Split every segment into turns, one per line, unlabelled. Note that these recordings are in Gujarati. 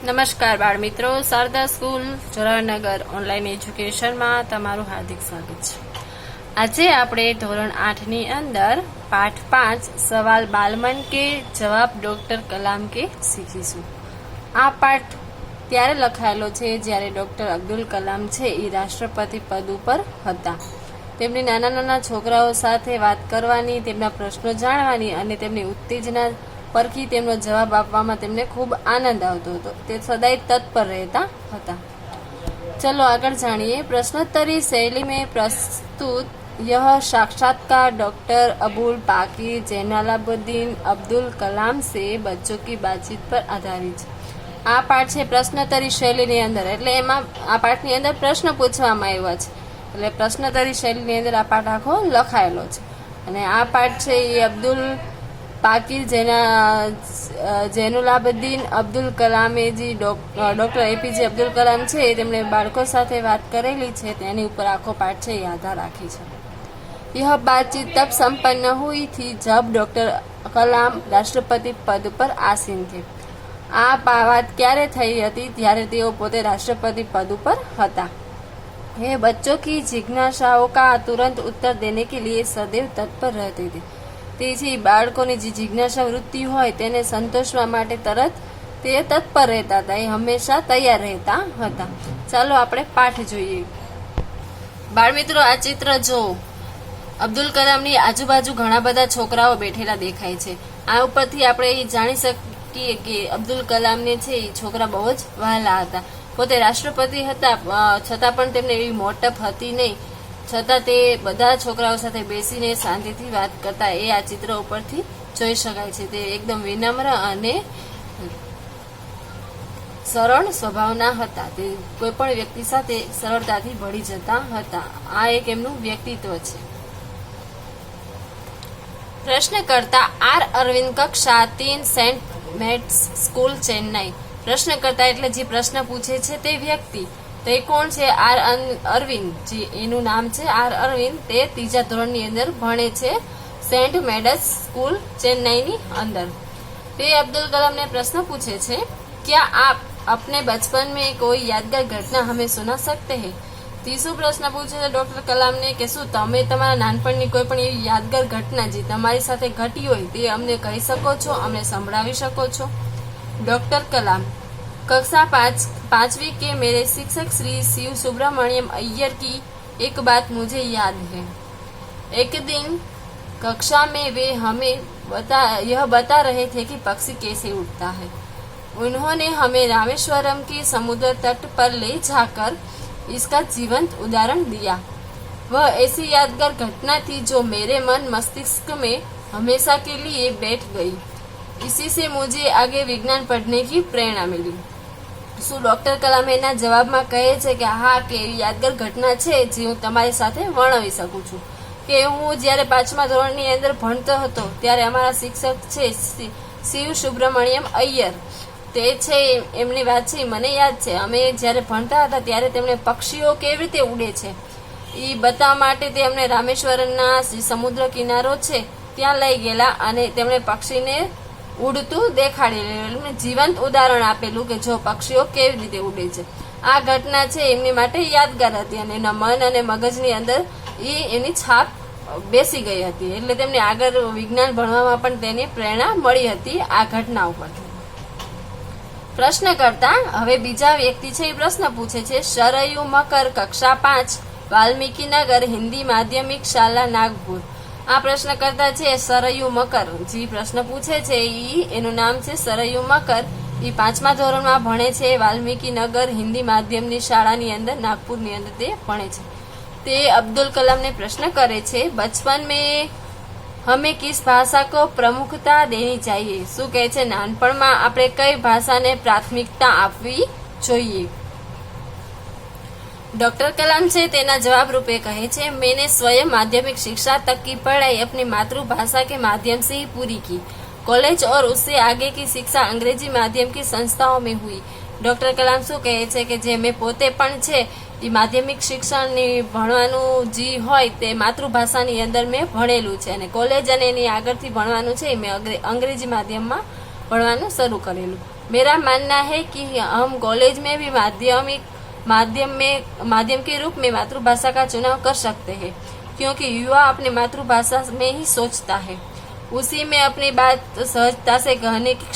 નમસ્કાર બાળ મિત્રો, શારદા સ્કૂલ જોરાવરનગર ઓનલાઈન એજ્યુકેશનમાં તમારું હાર્દિક સ્વાગત છે. આજે આપણે ધોરણ 8ની અંદર પાઠ 5 સવાલ બાલમન કે જવાબ ડોક્ટર કલામ કે શીખીશું. આ પાઠ ત્યારે લખાયેલો છે જ્યારે ડોક્ટર અબ્દુલ કલામ છે એ રાષ્ટ્રપતિ પદ ઉપર હતા. તેમની નાના નાના છોકરાઓ સાથે વાત કરવાની, તેમના પ્રશ્નો જાણવાની અને તેમની ઉત્તેજના પરથી તેમનો જવાબ આપવામાં તેમને ખૂબ આનંદ આવતો હતો. તે સદાય તત્પર રહેતા હતા. चलो आगे जानिए. प्रश्नोत्तरी शैली में प्रस्तुत यह साक्षात्कार डॉक्टर अबुल पाकीर जैनालाबुद्दीन अब्दुल कलाम से बच्चों की बातचीत पर आधारित है. આ પાઠ છે પ્રશ્નોત્તરી શૈલીની અંદર, એટલે એમાં આ પાઠની અંદર પ્રશ્ન પૂછવામાં આવ્યા છે. એટલે પ્રશ્નોત્તરી શૈલીની અંદર આ પાઠ આખો લખાયેલો છે. અને આ પાઠ છે એ અબ્દુલ પાકીર જૈનુલાબુદ્દીન અબ્દુલ કલામે જી ડોક્ટર એપીજે અબ્દુલ કલામ છે તેમણે બાળકો સાથે વાત કરેલી છે, તેની ઉપર આખો પાઠ છે એ આધાર રાખી છે. यह बातचीत तब संपन्न हुई थी जब डॉक्टर कलाम राष्ट्रपति पद पर आसीन थे. આ વાત ક્યારે થઈ હતી? ત્યારે તેઓ પોતે રાષ્ટ્રપતિ પદ ઉપર હતા. ये बच्चों की जिज्ञासाओं का तुरंत उत्तर देने के लिए सदैव तत्पर रहते थे. તે છે બાળકોની જે જિજ્ઞાસા વૃત્તિ હોય તેને સંતોષવા માટે તરત તે તત્પર રહેતા હતા. એ હંમેશા તૈયાર રહેતા હતા. ચાલો આપણે પાઠ જોઈએ. બાળ મિત્રો, આ ચિત્ર જો અબ્દુલ કલામની આજુબાજુ ઘણા બધા છોકરાઓ બેઠેલા દેખાય છે. આ ઉપરથી આપણે જાણી શકીએ કે અબ્દુલ કલામને છે એ છોકરા બહુ જ વહાલા હતા. પોતે રાષ્ટ્રપતિ હતા, છતાં પણ તેમને એવી મોટપ હતી નહીં. છતાં તે બધા છોકરાઓ સાથે બેસીને શાંતિથી વાત કરતા, એ આ ચિત્ર ઉપરથી જોઈ શકાય છે. તે એકદમ વિનમ્ર અને સરળ સ્વભાવના હતા. તે કોઈ પણ વ્યક્તિ સાથે સરળતાથી ભળી જતા હતા. આ એક એમનું વ્યક્તિત્વ છે. પ્રશ્નકર્તા આર અરવિંદ, કક્ષા 3, સેન્ટ મેટ્સ સ્કૂલ, ચેન્નાઈ. પ્રશ્નકર્તા એટલે જે પ્રશ્ન પૂછે છે તે વ્યક્તિ. તો એ કોણ છે? આર અરવિંદ. જે એનું નામ છે આર અરવિંદ. તે 3જા ધોરણની અંદર ભણે છે, સેન્ટ મેડસ સ્કૂલ, ચેન્નાઈની અંદર. તે અબ્દુલ કલામને પ્રશ્ન પૂછે છે, क्या आप अपने बचपन में कोई यादगार घटना हमें सुना सकते हैं? तीसरो प्रश्न पूछे છે ડોક્ટર કલામને કે શું તમે તમારા નાનપણની કોઈ પણ એવી યાદગાર ઘટના જે તમારી સાથે ઘટી હોય તે અમને કહી શકો છો, અમને સંભળાવી શકો છો? डॉक्टर कलाम, कक्षा 5वीं के मेरे शिक्षक श्री शिव सुब्रमण्यम अय्यर की एक बात मुझे याद है. एक दिन कक्षा में वे हमें यह बता रहे थे कि पक्षी कैसे उड़ता है. उन्होंने हमें रामेश्वरम के समुद्र तट पर ले जाकर इसका जीवंत उदाहरण दिया. वह ऐसी यादगार घटना थी जो मेरे मन मस्तिष्क में हमेशा के लिए बैठ गई. इसी से मुझे आगे विज्ञान पढ़ने की प्रेरणा मिली. શું ડોક્ટર કલામ એના જવાબમાં કહે છે કે હા, કે એવી યાદગાર ઘટના છે જે હું તમારી સાથે વર્ણવી શકું છું. કે હું જ્યારે 5મા ધોરણની અંદર ભણતો હતો ત્યારે અમારા શિક્ષક છે શિવ સુબ્રમણ્યમ અય્યર, તે છે એમની વાત છે મને યાદ છે. અમે જ્યારે ભણતા હતા ત્યારે તેમણે પક્ષીઓ કેવી રીતે ઉડે છે એ બતાવવા માટે તે અમને રામેશ્વરમના સમુદ્ર કિનારો છે ત્યાં લઈ ગયેલા અને તેમણે પક્ષીને ઉડતું દેખાડેલું, જીવંત ઉદાહરણ આપેલું કે જો પક્ષીઓ કેવી રીતે ઉડે છે. આ ઘટના છે એમની માટે યાદગાર હતી અને એના મન અને મગજની અંદર એની છાપ બેસી ગઈ હતી. એટલે તેમને આગળ વિજ્ઞાન ભણવામાં પણ તેની પ્રેરણા મળી હતી આ ઘટના ઉપરથી. પ્રશ્નકર્તા હવે બીજા વ્યક્તિ છે એ પ્રશ્ન પૂછે છે. સરયુ મકર, કક્ષા 5, વાલ્મીકી નગર હિન્દી માધ્યમિક શાળા, નાગપુર. આ પ્રશ્નકર્તા છે સરયુ મકર. જે પ્રશ્ન પૂછે છે એનું નામ છે સરયુ મકર. એ 5મા ધોરણમાં ભણે છે, વાલ્મીકી નગર હિન્દી માધ્યમની શાળાની અંદર, નાગપુરની અંદર તે ભણે છે. તે અબ્દુલ કલામને પ્રશ્ન કરે છે, બચપન में हमें किस भाषा को प्रमुखता देनी चाहिए? શું કહે છે નાનપણમાં આપણે કઈ ભાષાને પ્રાથમિકતા આપવી જોઈએ? डॉक्टर कलाम से तेना जवाब रूपे कहे छे, मैंने स्वयं माध्यमिक शिक्षा तक की पढ़ाई अपनी मातृभाषा के माध्यम से ही पूरी की. कॉलेज और उससे आगे की शिक्षा अंग्रेजी माध्यम की संस्थाओं में हुई. डॉक्टर कलाम શું કહે છે કે જે મેં પોતે પણ છે એ માધ્યમિક શિક્ષણની ભણવાનું જે હોય તે માતૃભાષાની અંદર મેં ભણેલું છે અને કોલેજ અને એની આગળથી ભણવાનું છે મેં અંગ્રેજી માધ્યમમાં ભણવાનું શરૂ કરેલું. मेरा मानना है कि हम कॉलेज में भी माध्यम के रूप में मातृभाषा का चुनाव कर सकते हैं, क्योंकि युवा अपनी मातृभाषा में ही सोचता है, उसी में अपनी बात सहजता से कहने की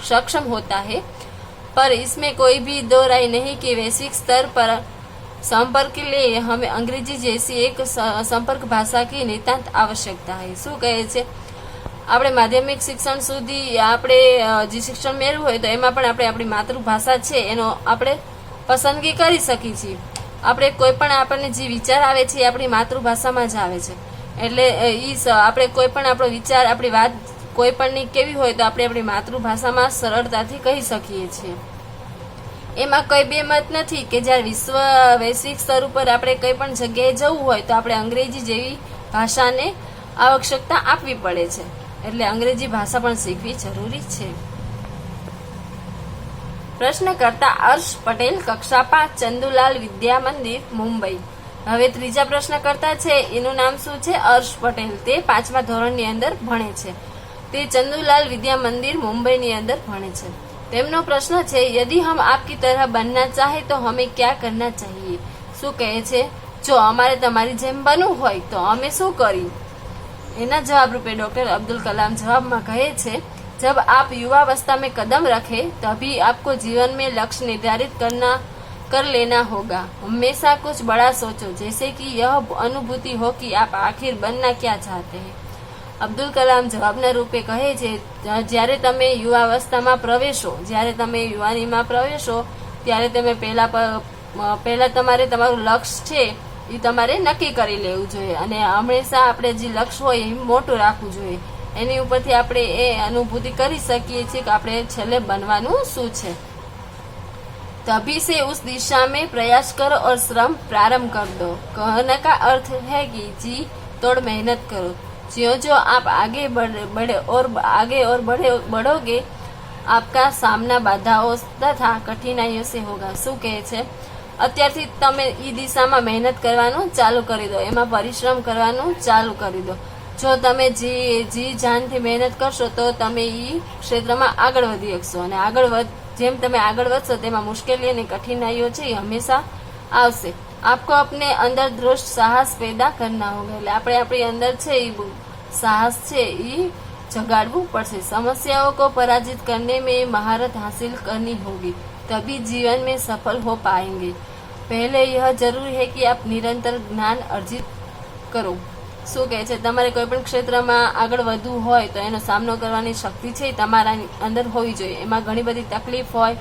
सक्षम होता है। पर इसमें कोई भी दो राय नहीं कि वैश्विक स्तर पर संपर्क के लिए हमें अंग्रेजी जैसी एक संपर्क भाषा की नितांत आवश्यकता है। શું કહે છે? આપણે માધ્યમિક શિક્ષણ સુધી આપણે જે શિક્ષણ મેળવ્યું હોય તો એમાં પણ આપણે આપણી માતૃભાષા છે એનો આપણે પસંદગી કરી શકીએ છીએ। આપણે કોઈ પણ આપણને જે વિચાર આવે છે એ આપણી માતૃભાષામાં જ આવે છે, એટલે આપણે કોઈ પણ આપણો વિચાર, આપણી વાત કોઈ પણની કેવી હોય તો આપણે આપણી માતૃભાષામાં સરળતાથી કહી શકીએ છીએ। એમાં કોઈ બે મત નથી કે જ્યારે વૈશ્વિક સ્તર ઉપર આપણે કઈ પણ જગ્યાએ જવું હોય તો આપણે અંગ્રેજી જેવી ભાષાને આવશ્યકતા આપવી પડે છે, એટલે અંગ્રેજી ભાષા પણ શીખવી જરૂરી છે। પ્રશ્નકર્તા હર્ષ પટેલ, કક્ષા 5, ચંદુલાલ વિદ્યા મંદિર, મુંબઈ। હવે ત્રીજા પ્રશ્નકર્તા છે એનું નામ શું છે? હર્ષ પટેલ। તે 5મા ધોરણની અંદર ભણે છે। તે ચંદુલાલ વિદ્યા મંદિર, મુંબईની અંદર ભણે છે। તેમનો પ્રશ્ન છે, यदि हम आपकी तरह बनना चाहे तो हमें क्या करना चाहिए? શું કહે છે? જો અમારે તમારી જેમ બનવું હોય તો અમે શું કરી? એના જવાબ રૂપે ડॉक्टर अब्दुल कलाम જવાબમાં કહે છે, जब आप युवावस्था में कदम रखें तभी आपको जीवन में लक्ष्य निर्धारित कर लेना होगा। हमेशा कुछ बड़ा सोचो, जैसे कि यह अनुभूति हो कि आप आखिर बनना क्या चाहते हैं। અબ્દુલ કલામ જવાબના રૂપે કહે છે, જ્યારે તમે યુવાવસ્થામાં પ્રવેશો, જ્યારે તમે યુવાનીમાં પ્રવેશો ત્યારે તમે પહેલા તમારે તમારું લક્ષ્ય છે એ તમારે નક્કી કરી લેવું જોઈએ, અને હંમેશા આપણે જે લક્ષ્ય હોય એ મોટું રાખવું જોઈએ। એની ઉપરથી આપણે એ અનુભૂતિ કરી શકીએ છીએ કે આપણે છેલ્લે બનવાનું શું છે। तभी से उस दिशा में प्रयास करो और श्रम प्रारंभ कर दो। कहने का अर्थ है कि जी तोड़ मेहनत करो। ज्यों ज्यों आप आगे बढ़ोगे आपका सामना बाधाओं तथा कठिनाइयों से होगा। શું કહે છે? અત્યારથી તમે એ દિશામાં મહેનત કરવાનું ચાલુ કરી દો, એમાં પરિશ્રમ કરવાનું ચાલુ કરી દો। જો તમે જી જાનથી મહેનત કરશો તો તમે એ ક્ષેત્રમાં આગળ વધી શકશો, અને જેમ તમે આગળ વધશો તેમાં મુશ્કેલી અને કઠિનાઈઓ છે એ હંમેશા આવશે। आपको अपने अंदर दृढ़ साहस पैदा करना होगा। એટલે આપણે આપણી અંદર છે એ સાહસ છે એ જગાડવું પડશે। समस्याओं को पराजित करने में महारत हासिल करनी होगी, तभी जीवन में सफल हो पाएंगे। पहले यह जरूरी है कि आप निरंतर ज्ञान अर्जित करो। શું કહે છે? તમારે કોઈ પણ ક્ષેત્રમાં આગળ વધવું હોય તો એનો સામનો કરવાની શક્તિ છે એ તમારા અંદર હોવી જોઈએ। એમાં ઘણી બધી તકલીફ હોય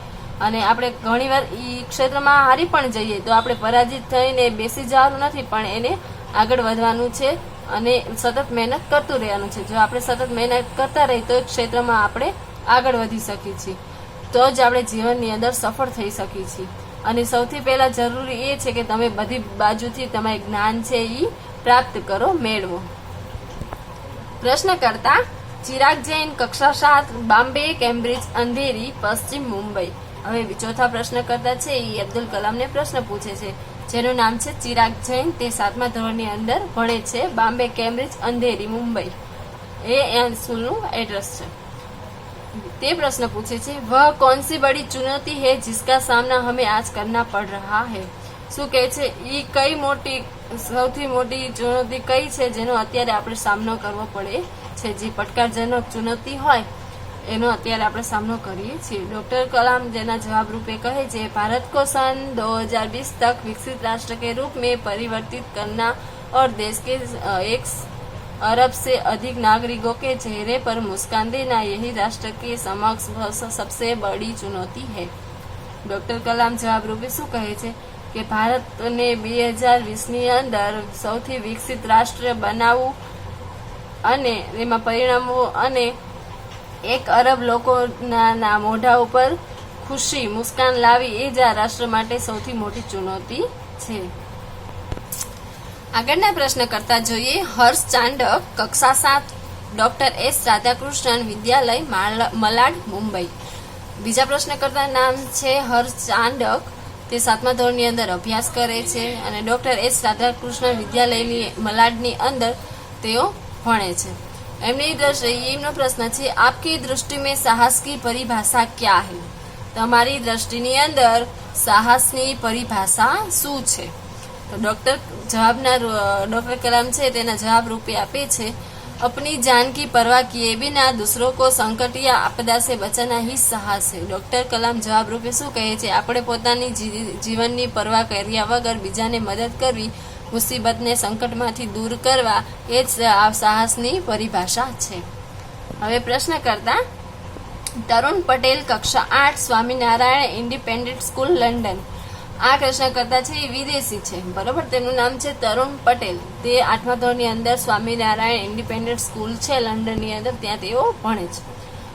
અને આપણે ઘણીવાર એ ક્ષેત્રમાં હારી પણ જઈએ તો આપણે પરાજિત થઈને બેસી જવાનું નથી, પણ એને આગળ વધવાનું છે અને સતત મહેનત કરતું રહેવાનું છે। જો આપણે સતત મહેનત કરતા રહીએ તો ક્ષેત્રમાં આપણે આગળ વધી શકીએ છીએ, તો જ આપણે જીવનની અંદર સફળ થઈ શકીએ છીએ। અને સૌથી પહેલા જરૂરી એ છે કે તમે બધી બાજુથી તમારું જ્ઞાન છે એ प्राप्त करो, मेळवो। प्रश्नकर्ता चिराग जैन, कक्षा 7, बॉम्बे, केम्ब्रिज, अंधेरी, पश्चिम मुंबई। હવે ચોથા પ્રશ્નકર્તા છે એ અબ્દુલ કલામને પ્રશ્ન પૂછે છે, જેનું નામ છે ચિરાગ જૈન। તે 7મા ધોરણની અંદર ભણે છે, બોમ્બે, કેમ્બ્રિજ, અંધેરી, મુંબઈ એ સ્કૂલનું એડ્રેસ છે। તે પ્રશ્ન પૂછે છે, वह कौन सी बड़ी चुनौती है जिसका सामना हमें आज करना पड़ रहा है? શું કહે છે? એ કઈ સૌથી મોટી ચુનૌતી કઈ છે જેનો અત્યારે આપણે સામનો કરવો પડે છે? જે પડકારજનક ચુનૌતી હોય એનો અત્યારે આપણે સામનો કરીએ છીએ। ડॉक्टर कलाम જેના જવાબ રૂપે કહે છે, भारत को सन 2020 तक विकसित राष्ट्र के रूप में परिवर्तित करना और देश के 1 अरब से अधिक नागरिकों के चेहरे पर मुस्कान देना यही राष्ट्र के समक्ष सबसे बड़ी चुनौती है। डॉक्टर कलाम जवाब रूपे શું કહે છે કે ભારતને 2020ની અંદર સૌથી વિકસિત રાષ્ટ્ર બનાવવું અને એમાં પરિણામો અને 1 અરબ લોકોના મોઢા ઉપર ખુશી મુસ્કાન લાવી એ જ આ રાષ્ટ્ર માટે સૌથી મોટી ચુનૌતી છે। આગળના પ્રશ્નકર્તા જોઈએ, હર્ષ ચાંડક, કક્ષા 7, ડોક્ટર એસ રાધાકૃષ્ણન વિદ્યાલય, મલાડ, મુંબઈ। બીજા પ્રશ્નકર્તાનું નામ છે હર્ષ ચાંડક। તે 7મા ધોરણની અંદર અભ્યાસ કરે છે અને ડોક્ટર એસ રાધાકૃષ્ણ વિદ્યાલયની મલાડની અંદર તેઓ ભણે છે। એમનો પ્રશ્ન છે, આપકી दृष्टि में साहस की परिभाषा क्या है? તમારી દ્રષ્ટિની અંદર સાહસની પરિભાષા શું છે? તો ડોક્ટર કલામ છે તેના જવાબ રૂપે આપે છે, अपनी जान की परवाह किए बिना दूसरों को संकट या आपदा से बचाना ही साहस है। ડોક્ટર કલામ જવાબ રૂપે શું કહે છે? આપણે પોતાની જીવનની પરવા કર્યા વગર બીજાને મદદ કરવી, મુસીબતને સંકટમાંથી દૂર કરવા એ જ સાહસની પરિભાષા છે। હવે પ્રશ્ન કરતા તરુણ પટેલ, કક્ષા 8, સ્વામિનારાયણ ઇન્ડિપેન્ડન્ટ સ્કૂલ, લંડન। આ પ્રશ્ન કરતા છે એ વિદેશી છે, બરોબર? તેમનું નામ છે તરુણ પટેલ। તે 8મા ધોરણની અંદર સ્વામિનારાયણ ઇન્ડિપેન્ડન્ટ સ્કૂલ છે લંડનની અંદર, ત્યાં તેઓ ભણે છે।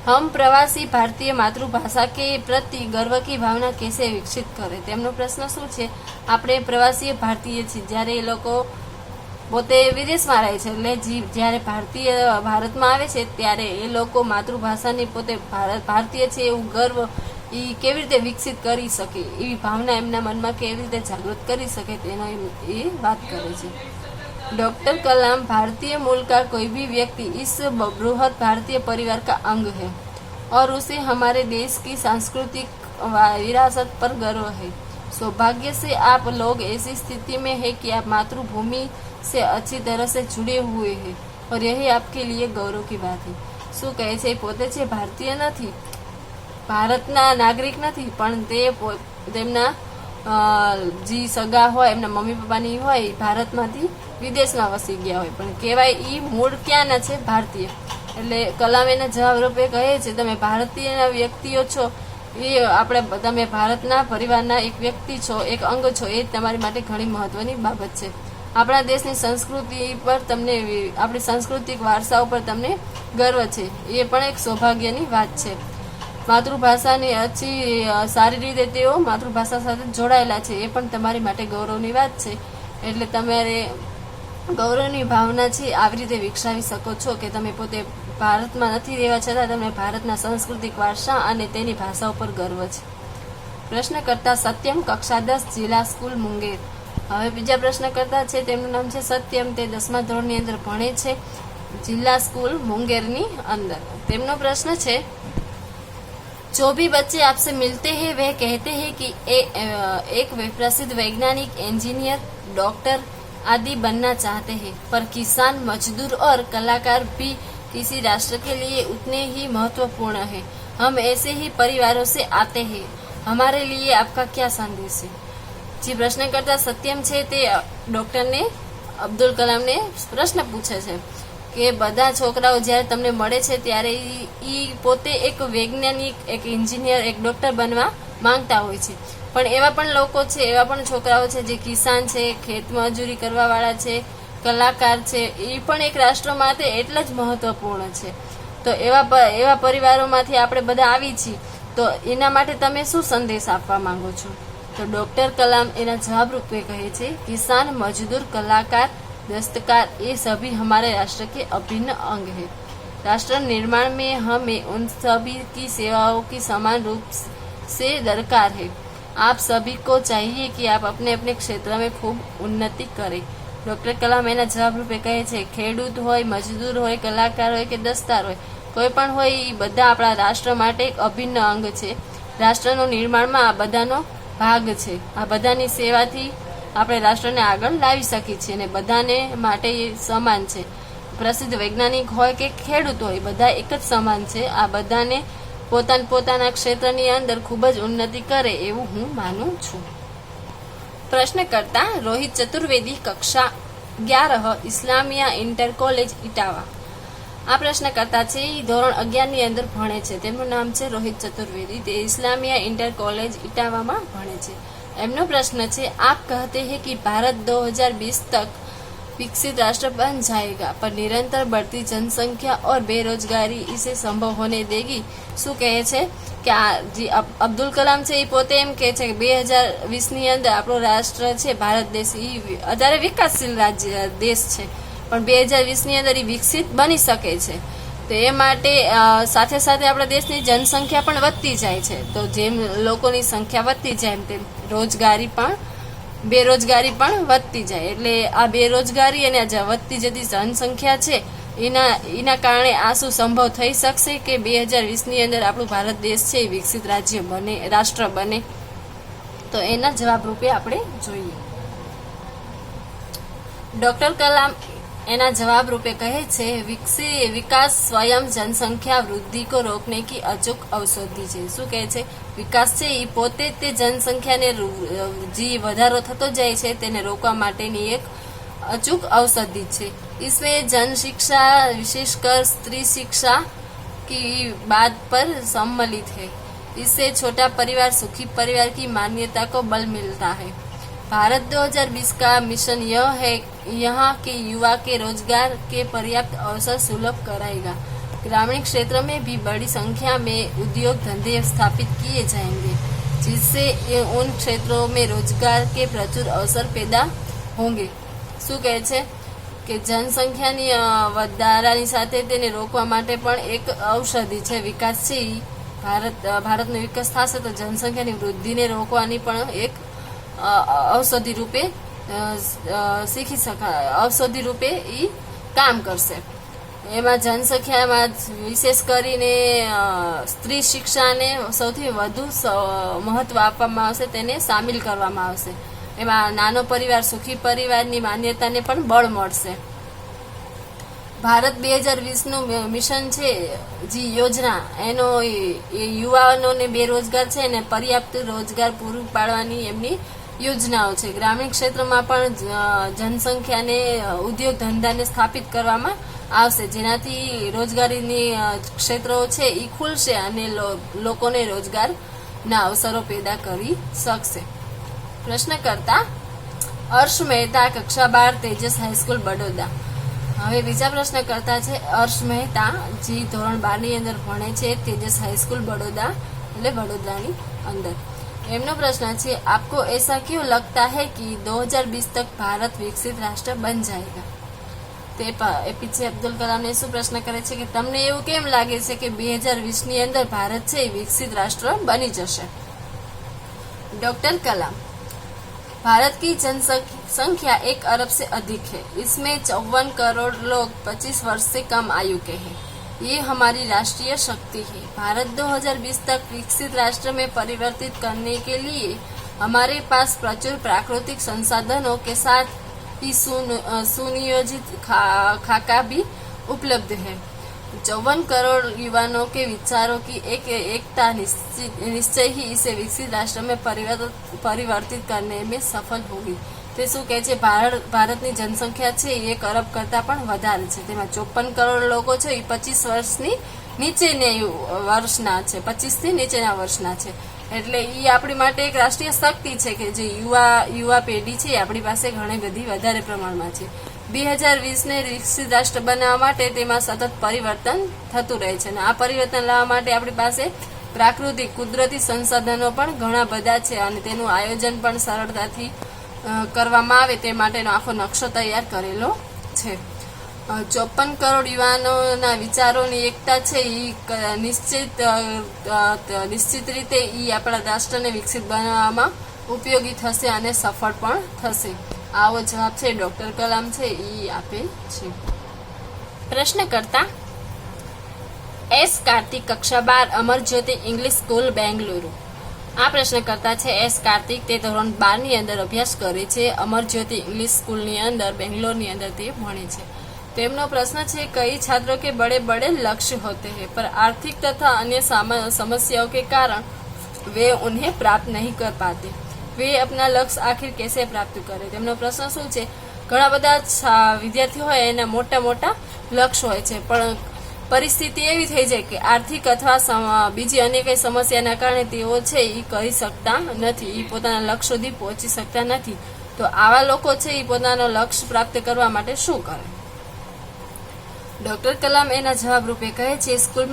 हम प्रवासी भारतीय मातृभाषा के प्रति गर्व की भावना कैसे विकसित करे? તેમનો પ્રશ્ન શું છે? આપણે પ્રવાસી ભારતીય છીએ, જ્યારે એ લોકો પોતે વિદેશમાં રહે છે, એટલે જ્યારે ભારતમાં આવે છે ત્યારે એ લોકો માતૃભાષાની પોતે ભારતીય છે એવું ગર્વ એ કેવી રીતે વિકસિત કરી શકે, એવી ભાવના એમના મનમાં કેવી રીતે જાગૃત કરી શકે તેનો એ વાત કરે છે। डॉक्टर कलाम, भारतीय मूल का कोई भी व्यक्ति इस बृहद भारतीय परिवार का अंग है और उसे हमारे देश की सांस्कृतिक विरासत पर गर्व है। सौभाग्य से आप लोग ऐसी स्थिति में है कि आप मातृभूमि से अच्छी तरह से जुड़े हुए हैं और यही आपके लिए गौरव की बात है। શું કહે છે? પોતે છે ભારતીય નથી, ભારતના નાગરિક નથી, પણ તેમના જે સગા હોય, એમના મમ્મી પપ્પાની હોય, ભારતમાંથી વિદેશમાં વસી ગયા હોય, પણ કહેવાય એ મૂળ ક્યાંના છે? ભારતીય। એટલે કલામ એના જવાબ રૂપે કહે છે, તમે ભારતીય વ્યક્તિઓ છો, તમે ભારતના પરિવારના એક વ્યક્તિ છો, એક અંગ છો, એ તમારી માટે ઘણી મહત્વની બાબત છે। આપણા દેશની સંસ્કૃતિ પર તમને, આપણી સાંસ્કૃતિક વારસા ઉપર તમને ગર્વ છે, એ પણ એક સૌભાગ્યની વાત છે। માતૃભાષાની સારી રીતે તેઓ માતૃભાષા સાથે જોડાયેલા છે, એ પણ તમારી માટે ગૌરવની વાત છે। એટલે તમારે ગૌરવની ભાવના છે આવી રીતે વિકસાવી શકો છો કે તમે પોતે ભારતમાં નથી રહેવા છતાં તમને ભારતના સાંસ્કૃતિક વારસા અને તેની ભાષા ઉપર ગર્વ છે। પ્રશ્ન કરતા સત્યમ, કક્ષા 10, જિલ્લા સ્કૂલ, મુંગેર। હવે બીજા પ્રશ્ન કરતા છે, તેમનું નામ છે સત્યમ, તે 10મા ધોરણની અંદર ભણે છે, જિલ્લા સ્કૂલ મુંગેરની અંદર। તેમનો પ્રશ્ન છે, जो भी बच्चे आपसे मिलते हैं वह कहते हैं कि एक प्रसिद्ध वैज्ञानिक, इंजीनियर, डॉक्टर आदि बनना चाहते हैं, पर किसान, मजदूर और कलाकार भी किसी राष्ट्र के लिए उतने ही महत्वपूर्ण हैं। हम ऐसे ही परिवारों से आते हैं, हमारे लिए आपका क्या संदेश है? जी प्रश्नकर्ता सत्यम છે તે ડોક્ટરને અબ્દુલ કલામને પ્રશ્ન પૂછે છે કે બધા છોકરાઓ જ્યારે તમને મળે છે ત્યારે એ પોતે એક વૈજ્ઞાનિક, એક એન્જિનિયર, એક ડોક્ટર બનવા માંગતા હોય છે, પણ એવા પણ લોકો છે, એવા પણ છોકરાઓ છે જે કિસાન છે, ખેતમજૂરી કરવાવાળા છે, કલાકાર છે, એ પણ એક રાષ્ટ્ર માટે એટલા જ મહત્વપૂર્ણ છે। તો એવા પરિવારોમાંથી આપણે બધા આવી છીએ, તો એના માટે તમે શું સંદેશ આપવા માંગો છો? તો ડોક્ટર કલામ એના જવાબ રૂપે કહે છે, किसान, मजदूर, कलाकार, दस्तकार ये सभी हमारे राष्ट्र के अभिन्न अंग है। राष्ट्र निर्माण में हमें उन सभी की सेवाओं की समान रूप से दरकार है। आप सभी को चाहिए कि आप अपने अपने क्षेत्र में खूब उन्नति करें। डॉक्टर कलाम एना जवाब रूपे कहे छे, खेडूत होय, मजदूर होय, कलाकार होय के दस्तार होय, कोई पण होय, ई बधा आपणा राष्ट्र माटे एक अभिन्न अंग छे। राष्ट्रनो निर्माणमां आ बधानो भाग छे। आ बधानी सेवाथी આપણે રાષ્ટ્રને આગળ લાવી શકીએ છીએ અને બધાને માટે એ સમાન છે। પ્રસિદ્ધ વૈજ્ઞાનિક હોય કે ખેડૂત હોય, બધા એક જ સમાન છે। આ બધાને પોતાના ક્ષેત્રની અંદર ખૂબ જ ઉન્નતિ કરે એવું હું માનું છું। પ્રશ્નકર્તા રોહિત ચતુર્વેદી, કક્ષા 11, ઇસ્લામિયા ઇન્ટર કોલેજ, ઇટાવા। આ પ્રશ્નકર્તા છે એ ધોરણ 11ની અંદર ભણે છે। તેમનું નામ છે રોહિત ચતુર્વેદી, તે ઇસ્લામિયા ઇન્ટર કોલેજ ઇટાવામાં ભણે છે। एमनो प्रश्न है, आप कहते हैं कि भारत 2020 तक विकसित राष्ट्र बन जाएगा, पर निरंतर बढ़ती जनसंख्या और बेरोजगारी इसे संभव होने देगी। शू कहे छे कि जी अब्दुल कलाम है पोते एम कहे छे कि 2020 अंदर आपणो राष्ट्र है भारत देश ई अत्यारे विकासशील राज्य देश है, पण 2020 अंदर ई विकसित बनी सके छे। तो ए माटे साथे साथे आपણા દેશની જનસંખ્યા પણ વધતી જાય છે, તો જેમ લોકોની સંખ્યા વધતી જાય તેમ બેરોજગારી પણ વધતી જાય, એટલે આ બેરોજગારી અને વધતી જતી જનસંખ્યા છે એના કારણે આ શું સંભવ થઈ શકશે કે 2020ની અંદર આપણું ભારત દેશ છે એ વિકસિત રાષ્ટ્ર બને? તો એના જવાબ રૂપે આપણે જોઈએ. ડોક્ટર કલામ એના જવાબ રૂપે કહે છે, વિકાસ સ્વયં जनसंख्या वृद्धि को रोकने की अचूक औषधि છે. શું કહે છે? વિકાસ છે એ પોતે તે જનસંખ્યાને જે વધારો થતો જાય છે તેને રોકવા માટેની એક अचूक औषधि છે. इसमें जन शिक्षा विशेषकर स्त्री शिक्षा की बात पर सम्मिलित है. इससे छोटा परिवार सुखी परिवार की मान्यता को बल मिलता है. भारत 2020 का मिशन यह है यहाँ के युवा के रोजगार के पर्याप्त अवसर सुलभ कराएगा. ग्रामीण क्षेत्र में भी बड़ी संख्या में उद्योग धंधे स्थापित किए जाएंगे, जिससे उन क्षेत्रों में रोजगार के प्रचुर अवसर पैदा होंगे. શું કહે છે કે જનસંખ્યાની વધારાની સાથે તેને રોકવા માટે પણ એક ઔષધિ છે. વિકાસ છે ભારતનો વિકાસ થશે તો જનસંખ્યાની વૃદ્ધિને રોકવાની પણ એક ઔષધિ રૂપે શીખી શકાય, ઔષધિ રૂપે એ કામ કરશે. એમાં જનસંખ્યામાં વિશેષ કરીને સ્ત્રી શિક્ષાને સૌથી વધુ મહત્વ આપવામાં આવશે, તેને સામેલ કરવામાં આવશે. એમાં નાનો પરિવાર સુખી પરિવારની માન્યતાને પણ બળ મળશે. ભારત 2020નું મિશન છે જે યોજના એનો યુવાનોને બેરોજગાર છે અને પર્યાપ્ત રોજગાર પૂરું પાડવાની એમની યોજનાઓ છે. ગ્રામીણ ક્ષેત્રમાં પણ જનસંખ્યાને ઉદ્યોગ ધંધાને સ્થાપિત કરવામાં આવશે, જેનાથી રોજગારીની ક્ષેત્રો છે એ ખુલશે અને લોકોને રોજગારના અવસરો પેદા કરી શકશે. પ્રશ્નકર્તા હર્ષ મહેતા, કક્ષા 12, તેજસ હાઈસ્કૂલ, બડોદરા. હવે બીજા પ્રશ્નકર્તા છે હર્ષ મહેતા, જે ધોરણ 12ની અંદર ભણે છે, તેજસ હાઈસ્કૂલ બડોદરા એટલે વડોદરાની અંદર. એમનો પ્રશ્ન છે, આપકો ऐसा क्यों लगता है कि 2020 तक भारत विकसित राष्ट्र बन जाएगा? તે એપીજે અબ્દુલ કલામને શું પ્રશ્ન કરે છે કે તમને એવું કેમ લાગે છે કે 2020ની અંદર ભારત છે એ વિકસિત રાષ્ટ્ર બની જશે? डॉक्टर कलाम, भारत की जनसंख्या 1 अरब से अधिक है. इसमें 54 करोड़ लोग 25 वर्ष से कम आयु के हैं. ये हमारी राष्ट्रीय शक्ति है. भारत 2020 तक विकसित राष्ट्र में परिवर्तित करने के लिए हमारे पास प्रचुर प्राकृतिक संसाधनों के साथ ही सुनियोजित खाका भी उपलब्ध है. 54 करोड़ युवाओं के विचारों की एकता निश्चय ही इसे विकसित राष्ट्र में परिवर्तित करने में सफल होगी. તે શું કહે છે? ભારતની જનસંખ્યા છે એ 1 અરબ કરતાં પણ વધારે છે. તેમાં 54 કરોડ લોકો છે એ 25 વર્ષની નીચેની વર્ષના છે, 25 થી નીચેના વર્ષના છે. એટલે એ આપણી માટે એક રાષ્ટ્રીય શક્તિ છે કે જે યુવા પેઢી છે એ આપણી પાસે ઘણી બધી વધારે પ્રમાણમાં છે. 2020ને વિકસિત રાષ્ટ્ર બનાવવા માટે તેમાં સતત પરિવર્તન થતું રહે છે અને આ પરિવર્તન લાવવા માટે આપણી પાસે પ્રાકૃતિક કુદરતી સંસાધનો પણ ઘણા બધા છે અને તેનું આયોજન પણ સરળતાથી કરવામાં આવે તે માટેનો આખો નકશો તૈયાર કરેલો છે. 54 કરોડ યુવાનોના વિચારોની એકતા છે એ નિશ્ચિત રીતે એ આપણા રાષ્ટ્રને વિકસિત બનાવવામાં ઉપયોગી થશે અને સફળ પણ થશે. આવો જવાબ છે ડોક્ટર કલામ છે એ આપે છે. પ્રશ્નકર્તા એસ કાર્તિક, કક્ષા 12, અમર જ્યોતિ ઇંગ્લિશ સ્કૂલ, બેંગલુરુ. આ પ્રશ્નકર્તા છે એસ કાર્તિક. તે ધોરણ 12ની અંદર અભ્યાસ કરે છે. અમર જ્યોતિ ઇંગ્લિશ સ્કૂલની અંદર બેંગ્લોરની અંદર તે ભણે છે. તેમનો પ્રશ્ન છે, कई छात्रों के बड़े बड़े लक्ष्य होते हैं पर आर्थिक तथा अन्य समस्याओं के कारण वे उन्हें प्राप्त नहीं कर पाते. वे अपना लक्ष्य आखिर कैसे प्राप्त करे? તેમનો પ્રશ્ન શું છે? ઘણા બધા વિદ્યાર્થીઓ હોય એના મોટા મોટા લક્ષ્ય હોય છે પણ પરિસ્થિતિ એવી થઈ જાય કે આર્થિક અથવા બીજી અન્ય કઈ સમસ્યાના કારણે તેઓ છે એ કરી શકતા નથી, એ પોતાના લક્ષ્ય સુધી પહોંચી શકતા નથી. તો આવા લોકો છે એ પોતાનો લક્ષ્ય પ્રાપ્ત કરવા માટે શું કરે? डॉक्टर कलाम एना जवाब रूपे कहे छे, स्कूल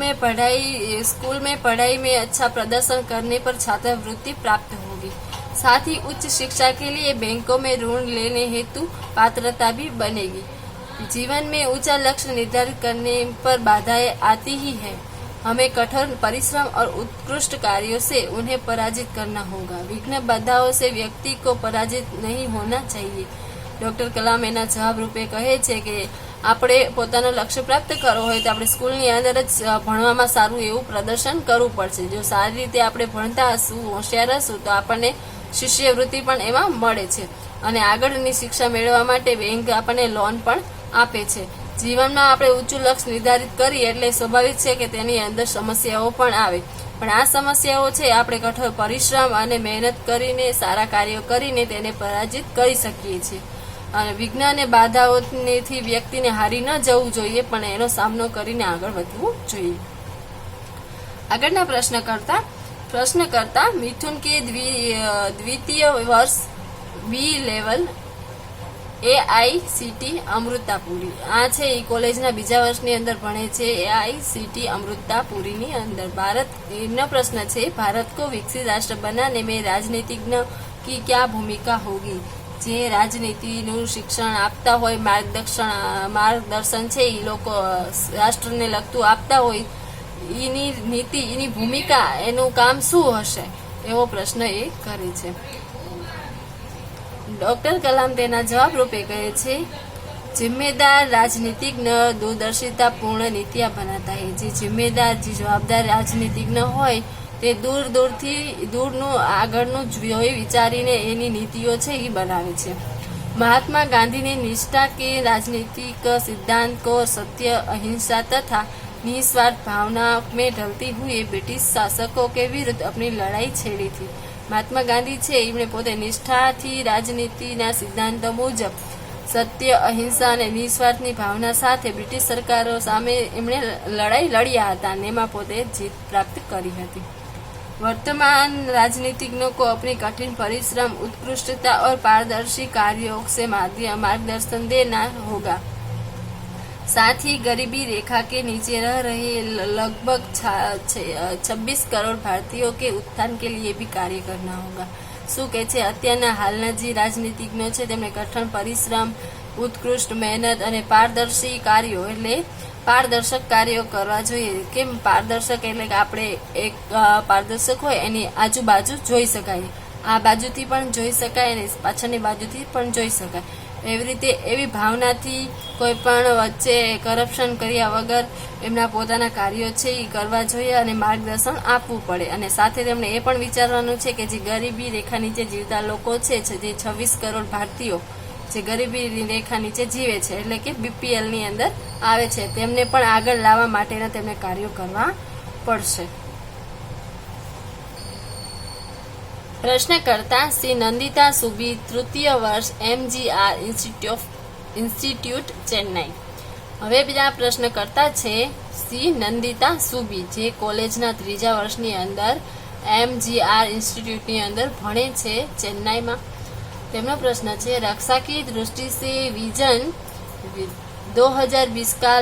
में पढ़ाई में अच्छा प्रदर्शन करने पर छात्रवृत्ति प्राप्त होगी. साथ ही उच्च शिक्षा के लिए बैंकों में ऋण लेने हेतु पात्रता भी बनेगी. जीवन में ऊंचा लक्ष्य निर्धारित करने पर बाधाएं आती ही है. हमें कठोर परिश्रम और उत्कृष्ट कार्यों से उन्हें पराजित करना होगा. विघ्न बाधाओं से व्यक्ति को पराजित नहीं होना चाहिए. डॉक्टर कलाम एना जवाब रूपे कहे छे के આપણે પોતાનું લક્ષ્ય પ્રાપ્ત કરવું હોય તો આપણે સ્કૂલની અંદર જ ભણવામાં સારું એવું પ્રદર્શન કરવું પડશે. જો સારી રીતે આપણે ભણતા હશું, હોશિયાર હશું, તો આપણને શિષ્યવૃત્તિ પણ એમાં મળે છે. અને આગળની શિક્ષા મેળવવા માટે બેંક આપણને લોન પણ આપે છે. જીવનમાં આપણે ઊંચું લક્ષ્ય નિર્ધારિત કરીએ એટલે સ્વાભાવિક છે કે તેની અંદર સમસ્યાઓ પણ આવે, પણ આ સમસ્યાઓ છે આપણે કઠોર પરિશ્રમ અને મહેનત કરીને, સારા કાર્યો કરીને તેને પરાજિત કરી શકીએ છીએ. અને વિઘ્ન અને બાધાઓથી વ્યક્તિને હારી ન જવું જોઈએ, પણ એનો સામનો કરીને આગળ વધવું જોઈએ. આગળના પ્રશ્નકર્તા મિથુન કે દ્વિતીય વર્ષ બી લેવલ AICT અમૃતાપુરી. આ છે એ કોલેજના બીજા વર્ષની અંદર ભણે છે, AICT અમૃતાપુરીની અંદર. એમનો પ્રશ્ન છે, ભારત को विकसित राष्ट्र बनाने में राजनीतिज्ञ की क्या भूमिका होगी? જે રાજનીતિનું શિક્ષણ આપતા હોય, માર્ગદર્શન છે એ લોકો રાષ્ટ્રને લગતું આપતા હોય, એની નીતિ, એની ભૂમિકા, એનું કામ શું હશે, એવો પ્રશ્ન એ કરે છે. ડોક્ટર કલામ તેના જવાબ રૂપે કહે છે, जिम्मेदार राजनीतिज्ञ दूरदर्शिता पूर्ण नीतियां बनाता है. જે જિમ્મેદાર, જે જવાબદાર રાજનીતિજ્ઞ હોય તે દૂરનું આગળનું જોઈ વિચારીને એની નીતિઓ છે એ બનાવે છે. મહાત્મા ગાંધીની निष्ठा के राजनीतिक सिद्धांत को सत्य, अहिंसा तथा निस्वार्थ भावना में ढलती हुई ब्रिटिश शासकों के विरुद्ध अपनी लड़ाई छेड़ी थी. મહાત્મા ગાંધી છે એમણે પોતે નિષ્ઠાથી રાજનીતિના સિદ્ધાંતો મુજબ સત્ય, અહિંસા અને નિસ્વાર્થની ભાવના સાથે બ્રિટિશ સરકારો સામે એમણે લડાઈ લડ્યા હતા અને એમાં પોતે જીત પ્રાપ્ત કરી હતી. वर्तमान राजनीतिज्ञों को अपनी कठिन परिश्रम, उत्कृष्टता और पारदर्शी कार्यों से मार्गदर्शन देना होगा. साथ ही गरीबी रेखा के नीचे रह रहे लगभग 26 करोड़ भारतीयों के उत्थान के लिए भी कार्य करना होगा. શું કે છે, અત્યારના હાલના જે રાજનીતિજ્ઞો છે તેમણે કઠણ પરિશ્રમ, ઉત્કૃષ્ટ મહેનત અને પારદર્શી કાર્યો એટલે પારદર્શક કાર્યો કરવા જોઈએ. કેમ પારદર્શક? એટલે કે આપણે એક પારદર્શક હોય એની આજુબાજુ જોઈ શકાય, આ બાજુથી પણ જોઈ શકાય અને પાછળની બાજુથી પણ જોઈ શકાય. એવી રીતે એવી ભાવનાથી કોઈ પણ વચ્ચે કરપ્શન કર્યા વગર એમના પોતાના કાર્યો છે એ કરવા જોઈએ અને માર્ગદર્શન આપવું પડે. અને સાથે તેમણે એ પણ વિચારવાનું છે કે જે ગરીબી રેખા નીચે જીવતા લોકો છે, જે 26 કરોડ ભારતીયો જે ગરીબી રેખા નીચે જીવે છે એટલે કે BPL ની અંદર આવે છે, તેમને પણ આગળ લાવવા માટેના તેમને કાર્યો કરવા પડશે. પ્રશ્નકર્તા શ્રી નંદિતા સુબી, તૃતીય વર્ષ MGR ઇન્સ્ટિટ્યૂટ ચેન્નાઈ. હવે બીજા પ્રશ્નકર્તા છે શ્રી નંદિતા સુબી, જે કોલેજના ત્રીજા વર્ષની અંદર MGR ઇન્સ્ટિટ્યૂટની અંદર ભણે છે ચેન્નાઈમાં. તેમનો પ્રશ્ન છે, रक्षा की दृष्टि से विजन 2020 का